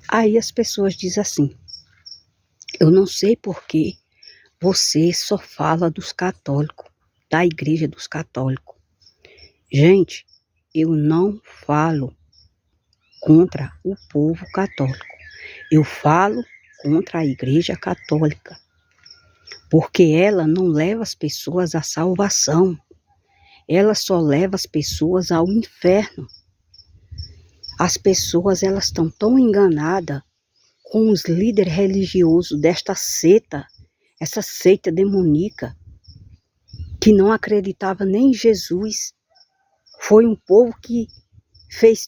Aí as pessoas dizem assim: eu não sei por que você só fala dos católicos, da igreja dos católicos. Gente, eu não falo contra o povo católico. Eu falo contra a igreja católica, porque ela não leva as pessoas à salvação. Ela só leva as pessoas ao inferno. As pessoas, elas estão tão enganadas com os líderes religiosos desta seita, essa seita demoníaca, que não acreditava nem em Jesus. Foi um povo que fez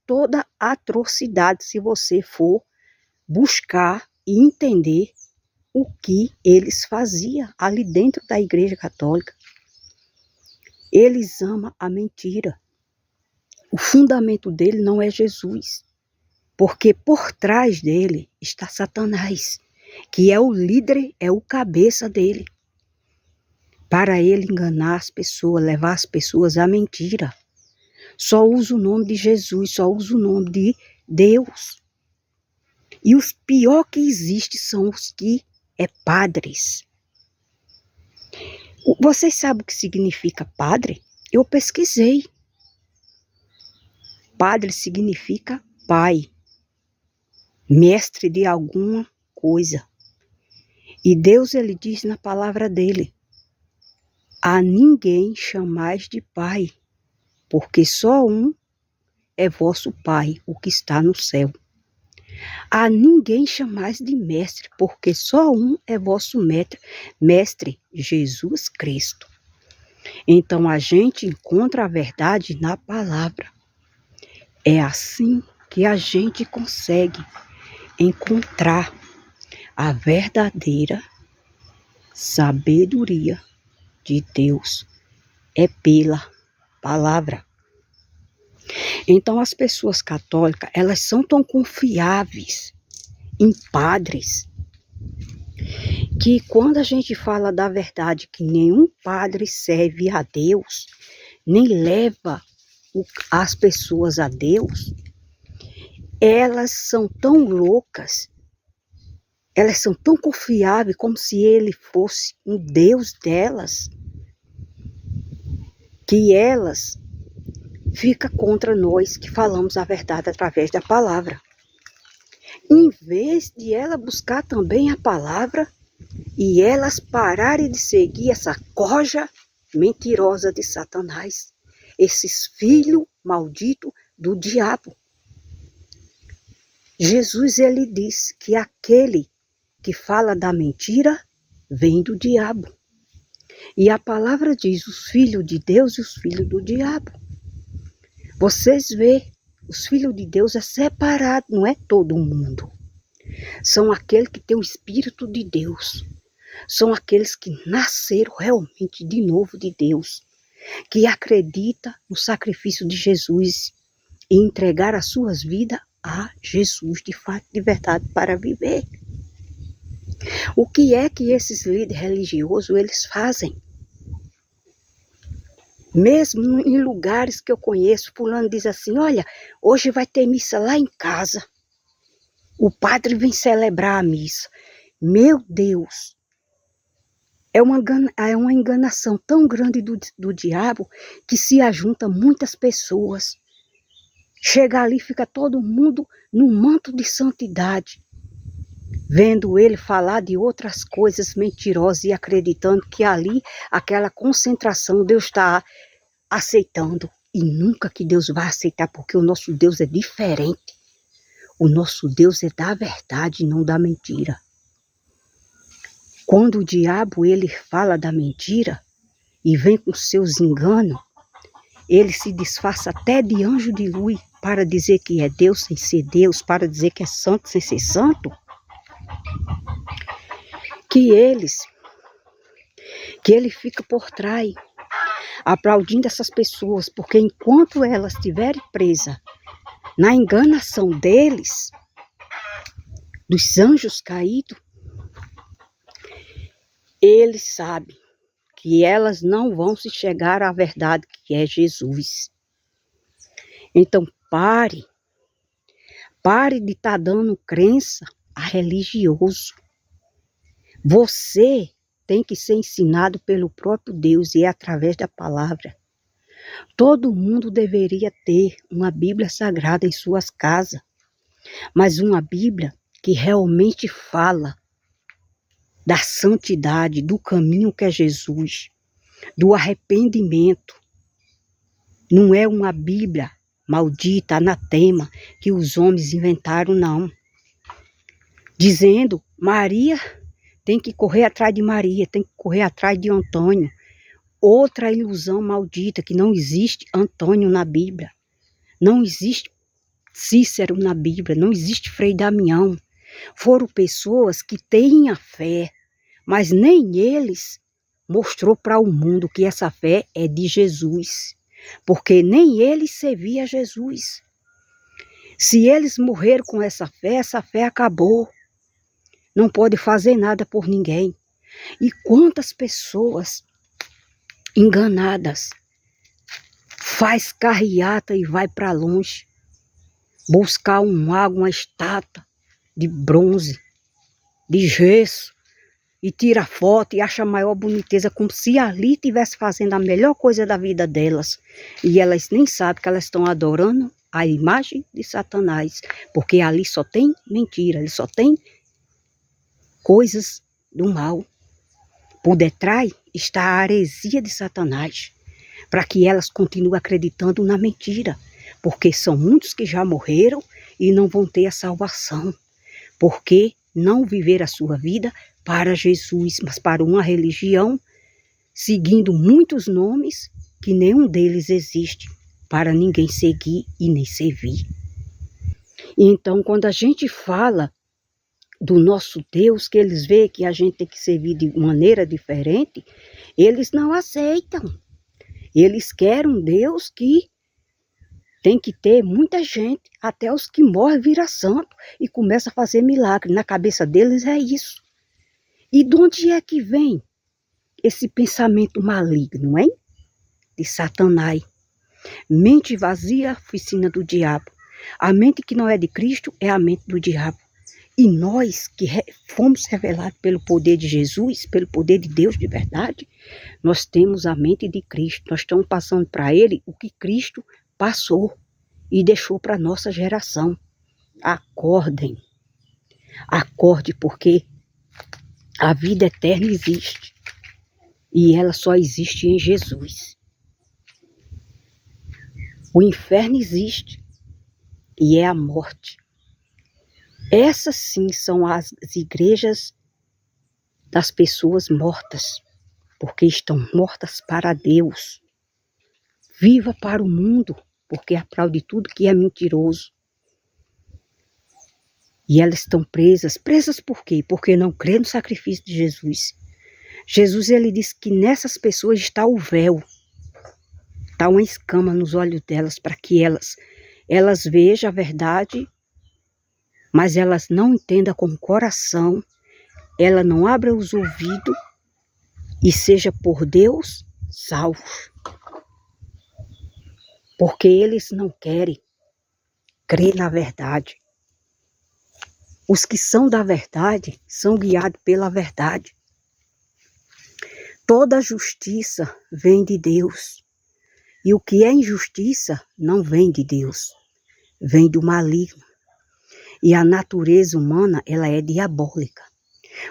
toda a atrocidade, se você for buscar e entender o que eles faziam ali dentro da Igreja Católica. Eles amam a mentira. O fundamento dele não é Jesus, porque por trás dele está Satanás, que é o líder, é o cabeça dele, para ele enganar as pessoas, levar as pessoas à mentira. Só usa o nome de Jesus, só usa o nome de Deus. E os piores que existem são os que é padres. Vocês sabem o que significa padre? Eu pesquisei. Padre significa pai, mestre de alguma coisa. E Deus, ele diz na palavra dele: a ninguém chamais de pai, porque só um é vosso pai, o que está no céu. A ninguém chamais de mestre, porque só um é vosso mestre, Jesus Cristo. Então a gente encontra a verdade na palavra. É assim que a gente consegue encontrar a verdadeira sabedoria de Deus. É pela palavra. Então as pessoas católicas, elas são tão confiáveis em padres, que quando a gente fala da verdade que nenhum padre serve a Deus, nem leva as pessoas a Deus, elas são tão loucas, elas são tão confiáveis, como se ele fosse um Deus delas, que elas ficam contra nós que falamos a verdade através da palavra. Em vez de ela buscar também a palavra e elas pararem de seguir essa corja mentirosa de Satanás, esses filhos malditos do diabo. Jesus, ele diz que aquele que fala da mentira vem do diabo. E a palavra diz os filhos de Deus e os filhos do diabo. Vocês vê, os filhos de Deus é separado, não é todo mundo. São aqueles que têm o Espírito de Deus. São aqueles que nasceram realmente de novo de Deus, que acreditam no sacrifício de Jesus e entregar as suas vidas a Jesus de fato, de verdade, para viver. O que é que esses líderes religiosos eles fazem? Mesmo em lugares que eu conheço, fulano diz assim: olha, hoje vai ter missa lá em casa. O padre vem celebrar a missa. Meu Deus! É uma enganação tão grande do diabo que se ajunta muitas pessoas. Chega ali, fica todo mundo num manto de santidade, vendo ele falar de outras coisas mentirosas e acreditando que ali, aquela concentração, Deus está aceitando. E nunca que Deus vai aceitar, porque o nosso Deus é diferente. O nosso Deus é da verdade, não da mentira. Quando o diabo ele fala da mentira e vem com seus enganos, ele se disfarça até de anjo de luz para dizer que é Deus sem ser Deus, para dizer que é santo sem ser santo. Que ele fica por trás, aplaudindo essas pessoas, porque enquanto elas estiverem presas na enganação deles, dos anjos caídos, ele sabe que elas não vão se chegar à verdade que é Jesus. Então Pare de estar dando crença a religioso. Você tem que ser ensinado pelo próprio Deus e é através da palavra. Todo mundo deveria ter uma Bíblia Sagrada em suas casas, mas uma Bíblia que realmente fala da santidade, do caminho que é Jesus, do arrependimento. Não é uma Bíblia maldita, anatema, que os homens inventaram, não. Dizendo, Maria tem que correr atrás de Maria, tem que correr atrás de Antônio. Outra ilusão maldita, que não existe Antônio na Bíblia. Não existe Cícero na Bíblia, não existe Frei Damião. Foram pessoas que têm a fé, mas nem eles mostrou para o mundo que essa fé é de Jesus. Porque nem eles serviam a Jesus. Se eles morreram com essa fé acabou. Não pode fazer nada por ninguém. E quantas pessoas enganadas faz carreata e vai para longe buscar uma estátua de bronze, de gesso, e tira foto e acha a maior boniteza, como se ali estivesse fazendo a melhor coisa da vida delas. E elas nem sabem que elas estão adorando a imagem de Satanás, porque ali só tem mentira, ali só tem coisas do mal. Por detrás está a heresia de Satanás, para que elas continuem acreditando na mentira, porque são muitos que já morreram e não vão ter a salvação, porque não viver a sua vida para Jesus, mas para uma religião, seguindo muitos nomes que nenhum deles existe, para ninguém seguir e nem servir. Então, quando a gente fala do nosso Deus, que eles veem que a gente tem que servir de maneira diferente, eles não aceitam. Eles querem um Deus que tem que ter muita gente, até os que morrem vira santo e começa a fazer milagre. Na cabeça deles é isso. E de onde é que vem esse pensamento maligno, hein? De Satanás. Mente vazia, oficina do diabo. A mente que não é de Cristo é a mente do diabo. E nós que fomos revelados pelo poder de Jesus, pelo poder de Deus de verdade, nós temos a mente de Cristo. Nós estamos passando para Ele o que Cristo passou e deixou para a nossa geração. Acordem. Acorde, porque a vida eterna existe. E ela só existe em Jesus. O inferno existe. E é a morte. Essas sim são as igrejas das pessoas mortas. Porque estão mortas para Deus. Viva para o mundo. Porque aplaude tudo que é mentiroso. E elas estão presas. Presas por quê? Porque não crê no sacrifício de Jesus. Jesus, ele disse que nessas pessoas está o véu. Está uma escama nos olhos delas para que elas vejam a verdade, mas elas não entendam com o coração, ela não abra os ouvidos e seja por Deus salvo. Porque eles não querem crer na verdade. Os que são da verdade são guiados pela verdade. Toda justiça vem de Deus. E o que é injustiça não vem de Deus. Vem do maligno. E a natureza humana, ela é diabólica.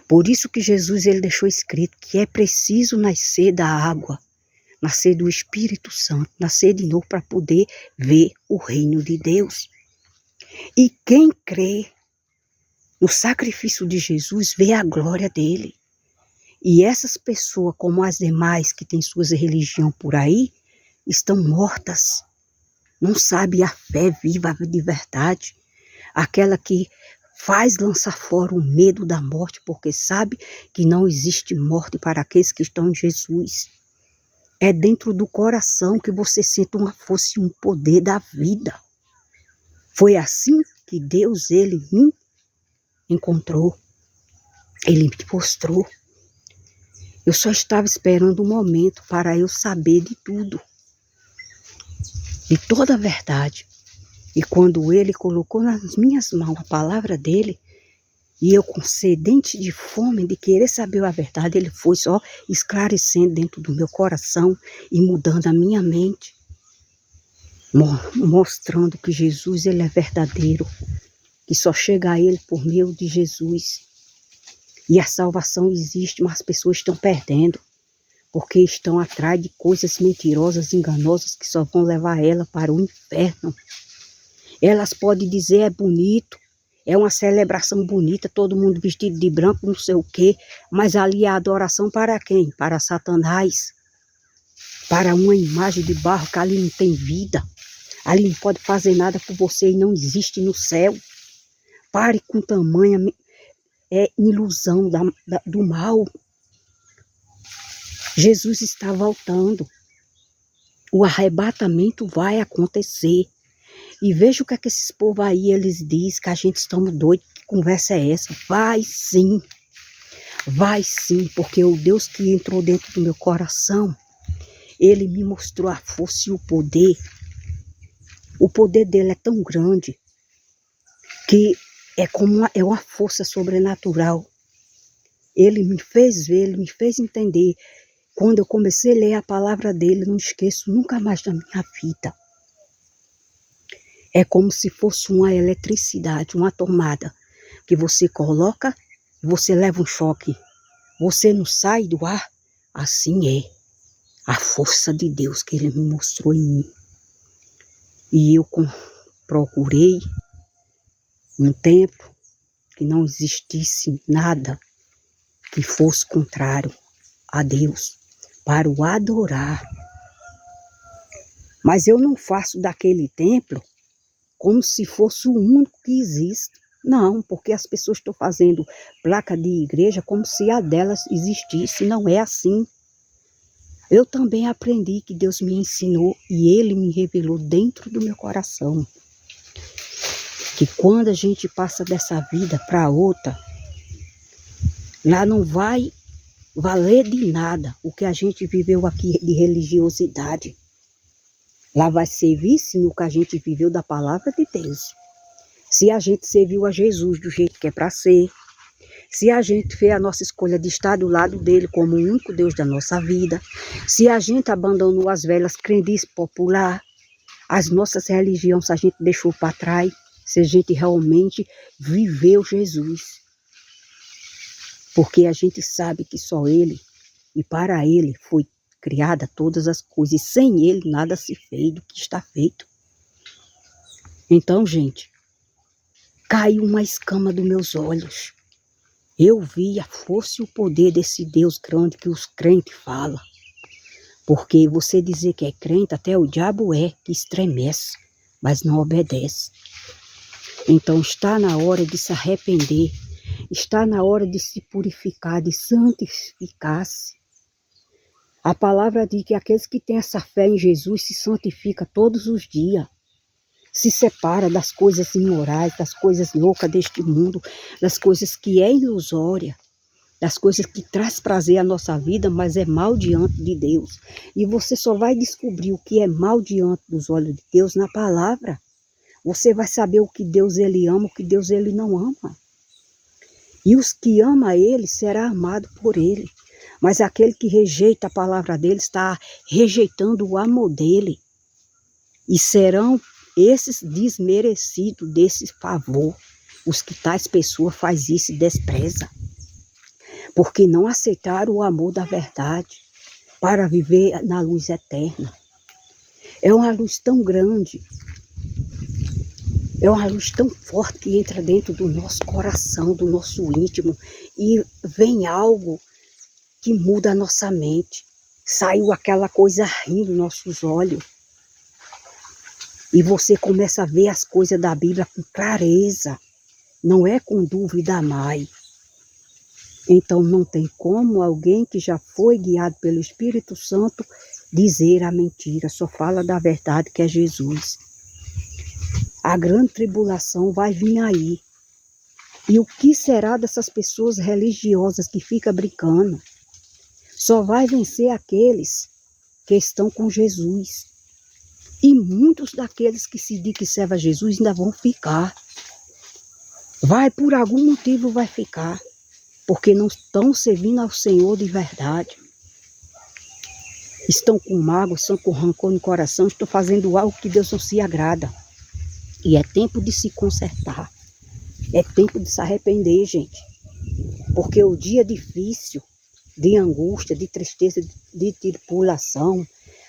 Por isso que Jesus, ele deixou escrito que é preciso nascer da água, nascer do Espírito Santo, nascer de novo para poder ver o reino de Deus. E quem crê no sacrifício de Jesus, vê a glória dele. E essas pessoas, como as demais que têm suas religiões por aí, estão mortas. Não sabe a fé viva de verdade. Aquela que faz lançar fora o medo da morte, porque sabe que não existe morte para aqueles que estão em Jesus. É dentro do coração que você sente uma força e um poder da vida. Foi assim que Deus, ele me encontrou. Ele me mostrou. Eu só estava esperando um momento para eu saber de tudo. De toda a verdade. E quando ele colocou nas minhas mãos a palavra dele, e eu com sedente de fome, de querer saber a verdade, ele foi só esclarecendo dentro do meu coração e mudando a minha mente, mostrando que Jesus ele é verdadeiro, que só chega a ele por meio de Jesus. E a salvação existe, mas as pessoas estão perdendo, porque estão atrás de coisas mentirosas, enganosas, que só vão levar ela para o inferno. Elas podem dizer é bonito, é uma celebração bonita, todo mundo vestido de branco, não sei o quê, mas ali é adoração para quem? Para Satanás, para uma imagem de barro que ali não tem vida, ali não pode fazer nada por você e não existe no céu. Pare com tamanha ilusão do mal. Jesus está voltando, o arrebatamento vai acontecer. E veja o que é que esses povos aí, eles dizem que a gente estamos doidos, que conversa é essa? Vai sim, porque o Deus que entrou dentro do meu coração, ele me mostrou a força e o poder. O poder dele é tão grande, que é como é uma força sobrenatural. Ele me fez ver, ele me fez entender. Quando eu comecei a ler a palavra dele, não esqueço nunca mais da minha vida. É como se fosse uma eletricidade, uma tomada, que você coloca e você leva um choque. Você não sai do ar? Assim é a força de Deus que ele me mostrou em mim. E eu procurei um templo que não existisse nada que fosse contrário a Deus, para o adorar. Mas eu não faço daquele templo como se fosse o único que existe. Não, porque as pessoas estão fazendo placa de igreja como se a delas existisse. Não é assim. Eu também aprendi, que Deus me ensinou e Ele me revelou dentro do meu coração, que quando a gente passa dessa vida para outra, lá não vai valer de nada o que a gente viveu aqui de religiosidade. Lá vai servir sim o que a gente viveu da palavra de Deus. Se a gente serviu a Jesus do jeito que é para ser, se a gente fez a nossa escolha de estar do lado dele como o único Deus da nossa vida, se a gente abandonou as velhas crendices populares, as nossas religiões a gente deixou para trás, se a gente realmente viveu Jesus. Porque a gente sabe que só ele e para ele foi criada todas as coisas, e sem ele nada se fez do que está feito. Então, gente, caiu uma escama dos meus olhos. Eu vi a força e o poder desse Deus grande que os crentes falam. Porque você dizer que é crente, até o diabo que estremece, mas não obedece. Então está na hora de se arrepender, está na hora de se purificar, de santificar-se. A palavra diz que aqueles que têm essa fé em Jesus se santificam todos os dias. Se separa das coisas imorais, das coisas loucas deste mundo, das coisas que é ilusória, das coisas que traz prazer à nossa vida, mas é mal diante de Deus. E você só vai descobrir o que é mal diante dos olhos de Deus na palavra. Você vai saber o que Deus ele ama, o que Deus ele não ama. E os que amam ele será amado por ele. Mas aquele que rejeita a palavra dele está rejeitando o amor dele. E serão esses desmerecidos desse favor, os que tais pessoas faz isso e despreza. Porque não aceitaram o amor da verdade para viver na luz eterna. É uma luz tão grande, é uma luz tão forte que entra dentro do nosso coração, do nosso íntimo, e vem algo que muda a nossa mente. Saiu aquela coisa rindo dos nossos olhos. E você começa a ver as coisas da Bíblia com clareza. Não é com dúvida mais. Então não tem como alguém que já foi guiado pelo Espírito Santo dizer a mentira. Só fala da verdade, que é Jesus. A grande tribulação vai vir aí. E o que será dessas pessoas religiosas que ficam brincando? Só vai vencer aqueles que estão com Jesus. E muitos daqueles que se diz que servem a Jesus ainda vão ficar. Vai, por algum motivo vai ficar. Porque não estão servindo ao Senhor de verdade. Estão com mágoa, estão com rancor no coração, estão fazendo algo que Deus não se agrada. E é tempo de se consertar. É tempo de se arrepender, gente. Porque o dia difícil, de angústia, de tristeza, de tribulação,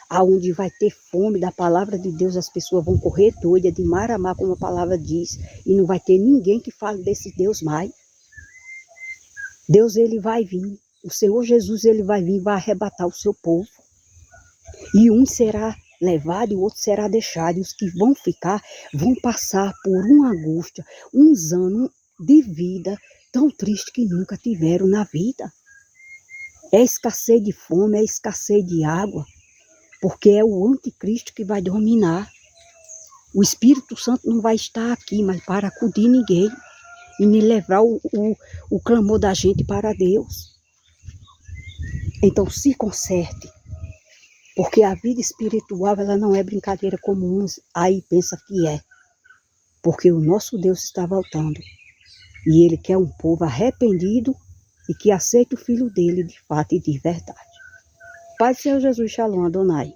aonde vai ter fome da palavra de Deus, as pessoas vão correr doidas de mar a mar, como a palavra diz, e não vai ter ninguém que fale desse Deus mais. Deus, ele vai vir. O Senhor Jesus, ele vai vir e vai arrebatar o seu povo. E um será levado e o outro será deixado. E os que vão ficar, vão passar por uma angústia, uns anos de vida tão triste que nunca tiveram na vida. É escassez de fome, é escassez de água, porque é o anticristo que vai dominar. O Espírito Santo não vai estar aqui, mas para acudir ninguém e me levar o clamor da gente para Deus. Então se conserte, porque a vida espiritual ela não é brincadeira como uns aí pensa que é, porque o nosso Deus está voltando e Ele quer um povo arrependido e que aceite o Filho dele de fato e de verdade. Pai do Senhor Jesus, Shalom, Adonai.